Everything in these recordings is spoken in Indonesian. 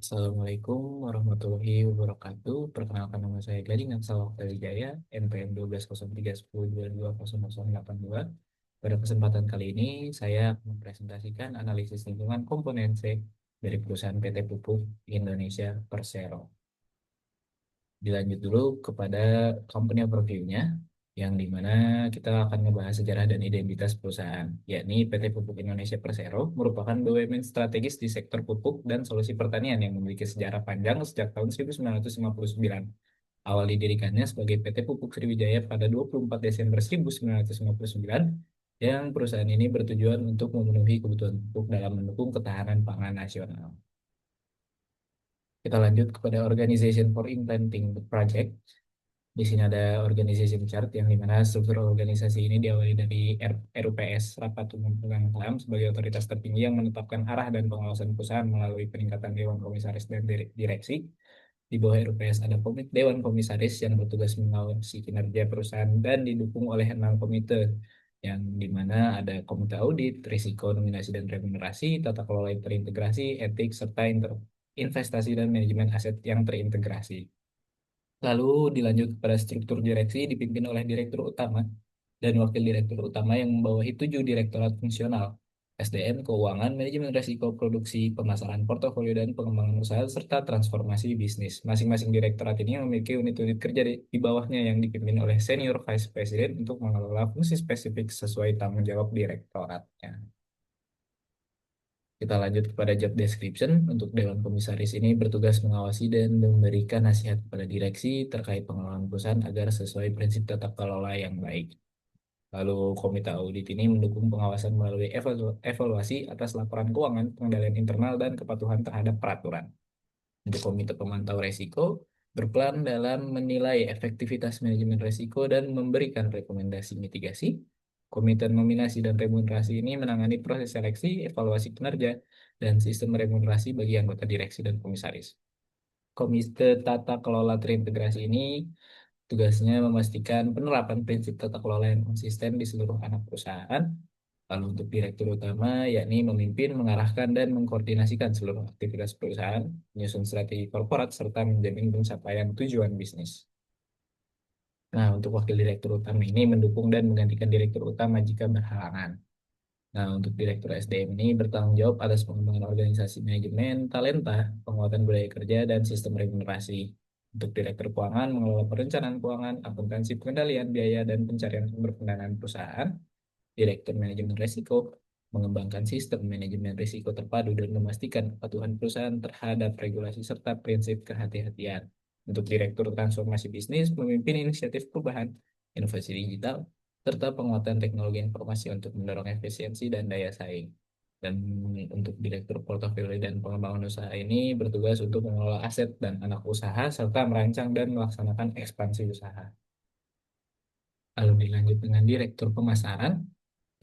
Assalamualaikum warahmatullahi wabarakatuh. Perkenalkan nama saya Gading Nansal Wijaya, NPM 120310220082. Pada kesempatan kali ini, saya mempresentasikan analisis lingkungan komponen C dari perusahaan PT Pupuk Indonesia Persero. Dilanjut dulu kepada company overview-nya, yang dimana kita akan membahas sejarah dan identitas perusahaan, yakni PT Pupuk Indonesia Persero merupakan BUMN strategis di sektor pupuk dan solusi pertanian yang memiliki sejarah panjang sejak tahun 1959. Awal didirikannya sebagai PT Pupuk Sriwijaya pada 24 Desember 1959, yang perusahaan ini bertujuan untuk memenuhi kebutuhan pupuk dalam mendukung ketahanan pangan nasional. Kita lanjut kepada Organization for Implementing the Project. Di sini ada organization chart yang dimana struktur organisasi ini diawali dari RUPS, Rapat Umum Pemegang Saham, sebagai otoritas tertinggi yang menetapkan arah dan pengawasan perusahaan melalui peningkatan Dewan Komisaris dan Direksi. Di bawah RUPS ada komite Dewan Komisaris yang bertugas mengawasi kinerja perusahaan dan didukung oleh 6 komite, yang dimana ada komite audit, risiko, nominasi dan remunerasi, tata kelola terintegrasi, etik, serta investasi dan manajemen aset yang terintegrasi. Lalu dilanjut kepada struktur direksi dipimpin oleh direktur utama dan wakil direktur utama yang membawahi 7 direktorat fungsional: SDM, keuangan, manajemen risiko, produksi, pemasaran portofolio dan pengembangan usaha, serta transformasi bisnis. Masing-masing direktorat ini memiliki unit-unit kerja di bawahnya yang dipimpin oleh senior vice president untuk mengelola fungsi spesifik sesuai tanggung jawab direktoratnya. Kita lanjut kepada job description. Untuk Dewan Komisaris ini bertugas mengawasi dan memberikan nasihat kepada direksi terkait pengelolaan perusahaan agar sesuai prinsip tata kelola yang baik. Lalu Komite Audit ini mendukung pengawasan melalui evaluasi atas laporan keuangan, pengendalian internal, dan kepatuhan terhadap peraturan. Untuk Komite Pemantau Risiko, berperan dalam menilai efektivitas manajemen risiko dan memberikan rekomendasi mitigasi. Komite Nominasi dan Remunerasi ini menangani proses seleksi, evaluasi kinerja, dan sistem remunerasi bagi anggota direksi dan komisaris. Komite Tata Kelola Terintegrasi ini tugasnya memastikan penerapan prinsip tata kelola yang konsisten di seluruh anak perusahaan. Lalu untuk direktur utama, yakni memimpin, mengarahkan, dan mengkoordinasikan seluruh aktivitas perusahaan, menyusun strategi korporat, serta menjamin pencapaian tujuan bisnis. Nah, untuk wakil direktur utama ini mendukung dan menggantikan direktur utama jika berhalangan. Nah, untuk direktur SDM ini bertanggung jawab atas pengembangan organisasi manajemen, talenta, penguatan budaya kerja, dan sistem remunerasi. Untuk direktur keuangan, mengelola perencanaan keuangan, akuntansi, pengendalian biaya, dan pencarian sumber pendanaan perusahaan. Direktur manajemen risiko, mengembangkan sistem manajemen risiko terpadu dan memastikan kepatuhan perusahaan terhadap regulasi serta prinsip kehati-hatian. Untuk direktur transformasi bisnis, memimpin inisiatif perubahan, inovasi digital, serta penguatan teknologi informasi untuk mendorong efisiensi dan daya saing. Dan untuk direktur portofolio dan pengembangan usaha ini bertugas untuk mengelola aset dan anak usaha serta merancang dan melaksanakan ekspansi usaha. Lalu dilanjut dengan direktur pemasaran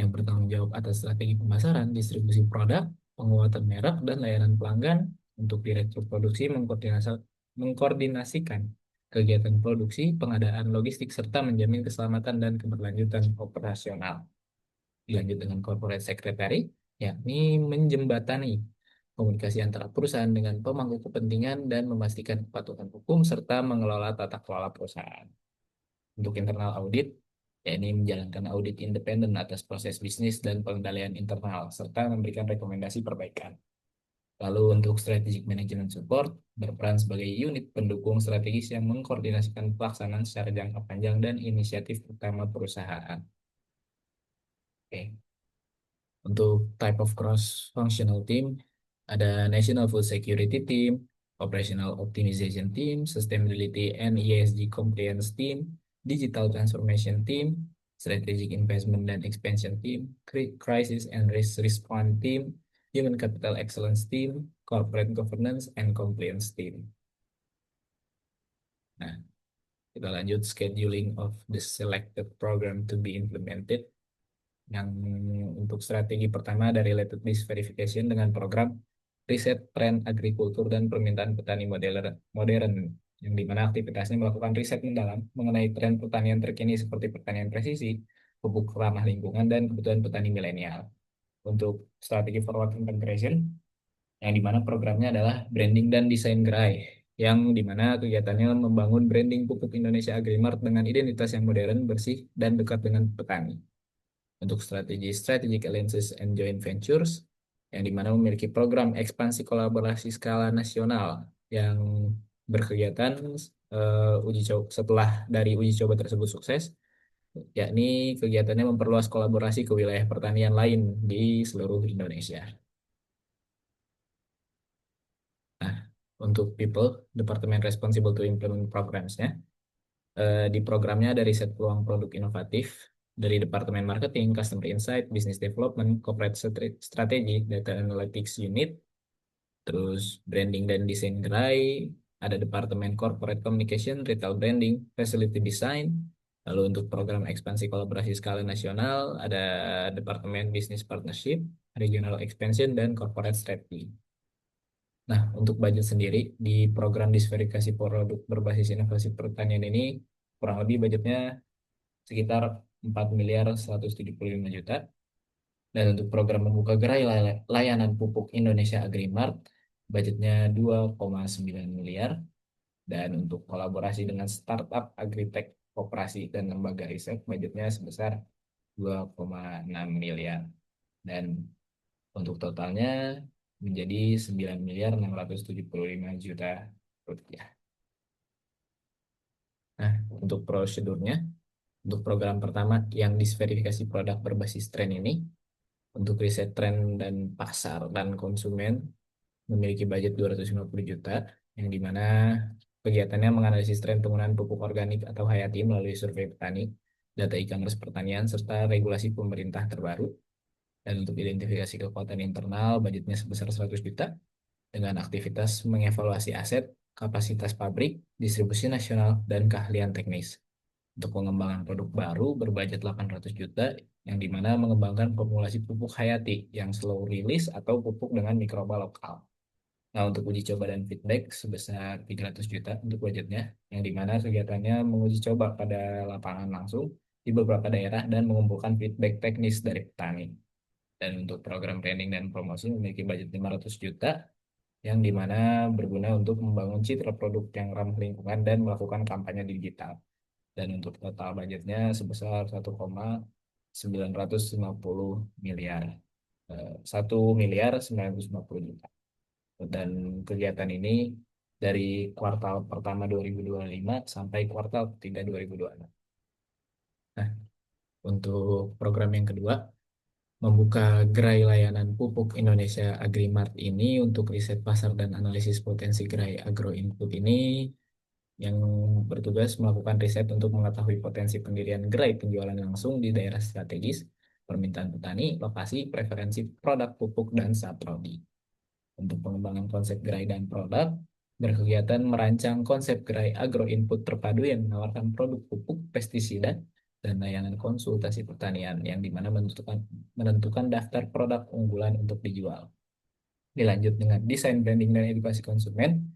yang bertanggung jawab atas strategi pemasaran, distribusi produk, penguatan merek, dan layanan pelanggan. Untuk direktur produksi mengkoordinasikan kegiatan produksi, pengadaan logistik, serta menjamin keselamatan dan keberlanjutan operasional. Dilanjut dengan corporate secretary, yakni menjembatani komunikasi antara perusahaan dengan pemangku kepentingan dan memastikan kepatuhan hukum serta mengelola tata kelola perusahaan. Untuk internal audit, yakni menjalankan audit independen atas proses bisnis dan pengendalian internal, serta memberikan rekomendasi perbaikan. Lalu untuk strategic management support, berperan sebagai unit pendukung strategis yang mengkoordinasikan pelaksanaan secara jangka panjang dan inisiatif utama perusahaan. Oke. Untuk type of cross-functional team, ada National Food Security Team, Operational Optimization Team, Sustainability and ESG Compliance Team, Digital Transformation Team, Strategic Investment and Expansion Team, Crisis and Risk Response Team, Human Capital Excellence Team, Corporate Governance and Compliance Team. Nah, kita lanjut scheduling of the selected program to be implemented. Yang untuk strategi pertama dari related risk verification dengan program riset tren agrikultur dan permintaan petani modern, yang dimana aktivitasnya melakukan riset mendalam mengenai tren pertanian terkini seperti pertanian presisi, pupuk ramah lingkungan, dan kebutuhan petani milenial. Untuk strategi forward integration, yang dimana programnya adalah branding dan desain gerai, yang dimana kegiatannya membangun branding pupuk Indonesia Agrimart dengan identitas yang modern, bersih, dan dekat dengan petani. Untuk strategi strategic alliances and joint ventures, yang dimana memiliki program ekspansi kolaborasi skala nasional yang berkegiatan uji coba setelah dari uji coba tersebut sukses, yakni kegiatannya memperluas kolaborasi ke wilayah pertanian lain di seluruh Indonesia. Nah, untuk people, Departemen Responsible to Implement Programs-nya, di programnya ada riset peluang produk inovatif dari Departemen Marketing, Customer Insight, Business Development, Corporate Strategy, Data Analytics Unit, terus Branding dan Desain Gerai, ada Departemen Corporate Communication, Retail Branding, Facility Design. Lalu untuk program ekspansi kolaborasi skala nasional, ada Departemen Business Partnership, Regional Expansion, dan Corporate Strategy. Nah, untuk budget sendiri di program disverifikasi produk berbasis inovasi pertanian ini kurang lebih budgetnya sekitar 4 miliar 175 juta. Dan untuk program membuka gerai layanan pupuk Indonesia Agrimart budgetnya 2,9 miliar. Dan untuk kolaborasi dengan startup agritech koperasi dan lembaga riset budgetnya sebesar 2,6 miliar. Dan untuk totalnya menjadi 9 miliar 675 juta rupiah. Nah, untuk prosedurnya, untuk program pertama yang disverifikasi produk berbasis tren ini, untuk riset tren dan pasar dan konsumen memiliki budget 250 juta, yang dimana kegiatannya menganalisis tren penggunaan pupuk organik atau hayati melalui survei petani, data e-commerce pertanian, serta regulasi pemerintah terbaru. Dan untuk identifikasi kekuatan internal, budgetnya sebesar 100 juta, dengan aktivitas mengevaluasi aset, kapasitas pabrik, distribusi nasional, dan keahlian teknis. Untuk pengembangan produk baru berbudget 800 juta, yang dimana mengembangkan formulasi pupuk hayati yang slow release atau pupuk dengan mikroba lokal. Nah, untuk uji coba dan feedback sebesar 300 juta untuk budgetnya, yang dimana kegiatannya menguji coba pada lapangan langsung di beberapa daerah dan mengumpulkan feedback teknis dari petani. Dan untuk program branding dan promosi memiliki budget 500 juta, yang dimana berguna untuk membangun citra produk yang ramah lingkungan dan melakukan kampanye digital. Dan untuk total budgetnya sebesar 1,950 miliar. 1 miliar 950 juta. Dan kegiatan ini dari kuartal pertama 2025 sampai kuartal ketiga 2026. Nah, untuk program yang kedua, membuka gerai layanan pupuk Indonesia Agrimart ini untuk riset pasar dan analisis potensi gerai agro input ini, yang bertugas melakukan riset untuk mengetahui potensi pendirian gerai penjualan langsung di daerah strategis, permintaan petani, lokasi, preferensi produk pupuk, dan saprodi. Untuk pengembangan konsep gerai dan produk, berkegiatan merancang konsep gerai agro input terpadu yang menawarkan produk pupuk, pestisida, dan layanan konsultasi pertanian, yang dimana menentukan daftar produk unggulan untuk dijual. Dilanjut dengan desain branding dan edukasi konsumen,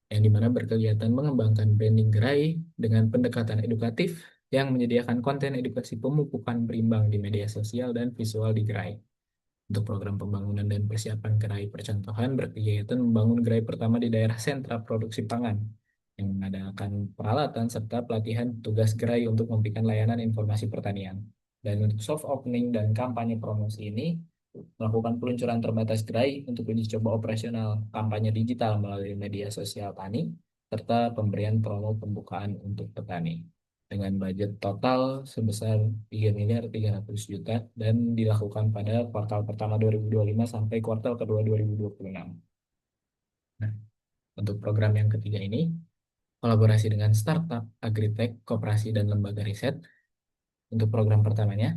yang dimana berkegiatan mengembangkan branding gerai dengan pendekatan edukatif yang menyediakan konten edukasi pemupukan berimbang di media sosial dan visual di gerai. Untuk program pembangunan dan persiapan gerai percontohan, berkegiatan membangun gerai pertama di daerah sentra produksi pangan, yang mengadakan peralatan serta pelatihan tugas gerai untuk memberikan layanan informasi pertanian. Dan untuk soft opening dan kampanye promosi ini, melakukan peluncuran terbatas gerai untuk uji coba operasional kampanye digital melalui media sosial tani, serta pemberian promo pembukaan untuk petani dengan budget total sebesar 3 miliar 300 juta dan dilakukan pada kuartal pertama 2025 sampai kuartal kedua 2026. Nah, untuk program yang ketiga ini, kolaborasi dengan startup, agritech, koperasi, dan lembaga riset. Untuk program pertamanya,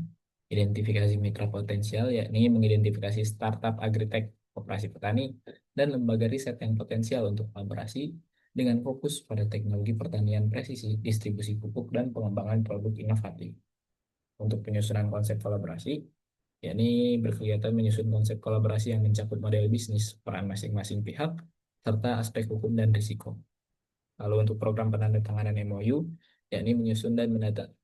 identifikasi mitra potensial, yakni mengidentifikasi startup agritech, koperasi petani, dan lembaga riset yang potensial untuk kolaborasi dengan fokus pada teknologi pertanian presisi, distribusi pupuk, dan pengembangan produk inovatif. Untuk penyusunan konsep kolaborasi, yakni berkegiatan menyusun konsep kolaborasi yang mencakup model bisnis, peran masing-masing pihak, serta aspek hukum dan risiko. Lalu untuk program penandatanganan MOU, yakni menyusun dan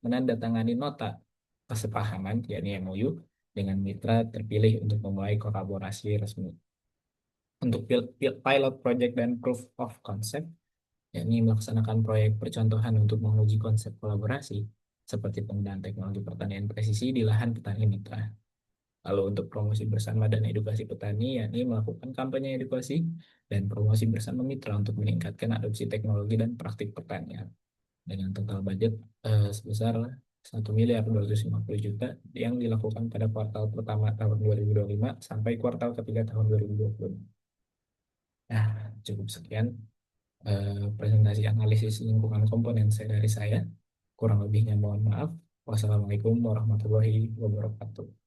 menandatangani nota kesepahaman, yakni MOU, dengan mitra terpilih untuk memulai kolaborasi resmi. Untuk pilot project dan proof of concept, yakni melaksanakan proyek percontohan untuk menguji konsep kolaborasi, seperti penggunaan teknologi pertanian presisi di lahan petani mitra. Lalu untuk promosi bersama dan edukasi petani, yakni melakukan kampanye edukasi dan promosi bersama mitra untuk meningkatkan adopsi teknologi dan praktik pertanian. Dengan total budget sebesar 1.250.000.000 yang dilakukan pada kuartal pertama tahun 2025 sampai kuartal ketiga tahun 2025. Nah, cukup sekian presentasi analisis lingkungan komponen dari saya. Kurang lebihnya mohon maaf. Wassalamualaikum warahmatullahi wabarakatuh.